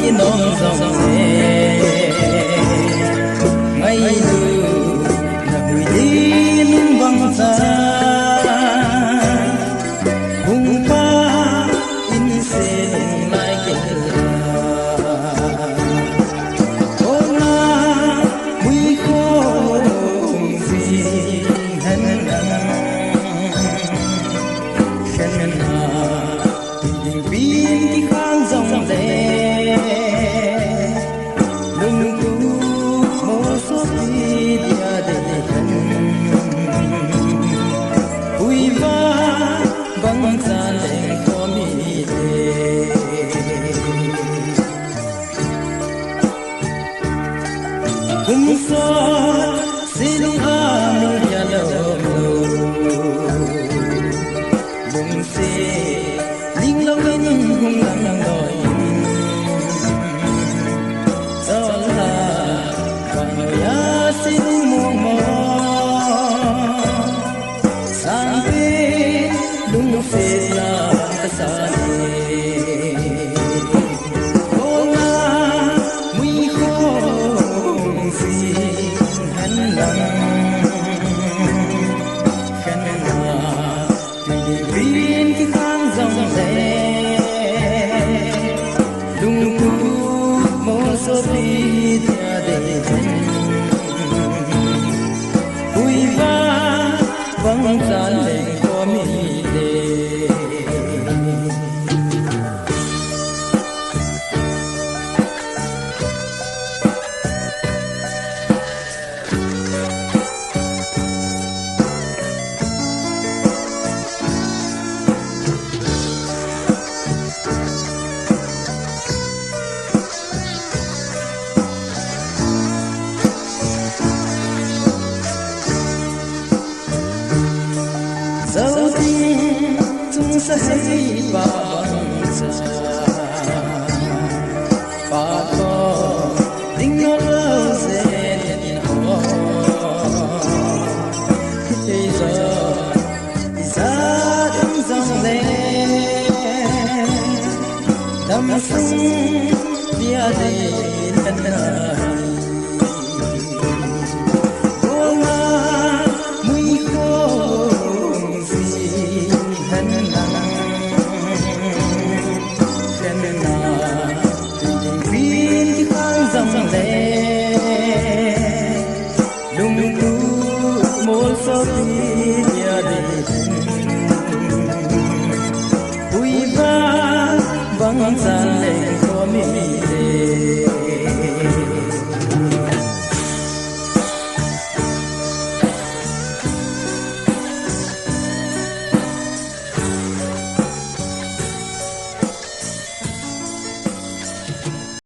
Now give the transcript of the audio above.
cái nón dòng dê ngày từ là người đi nung vắng xa hùng pha in xe lùng lại kể Boulna Muikho gì hân hân pin cái khang dòng dê lung tu một số đi dia để thân vui va băng xa lên có mi đê cùng xót xin anu ya lâu bùng xê linh lâu lên hùng lăng đòi gió là bằng ya xin muôn mò sang về đúng phê là ta xa Boulna Muikho gì hân lăng khăn hòa tùy viên cái khang dòng dê lung tu một số đi theo để thân vui va vắng ra lên có mi đê dẫu tin chúng sẽ hay và bằng xa và có tình nó lâu dễ nhìn họ bây giờ ra đứng dòng lên đắm sông bia đầy thân Boulna Muikho dòng dê lung tu một số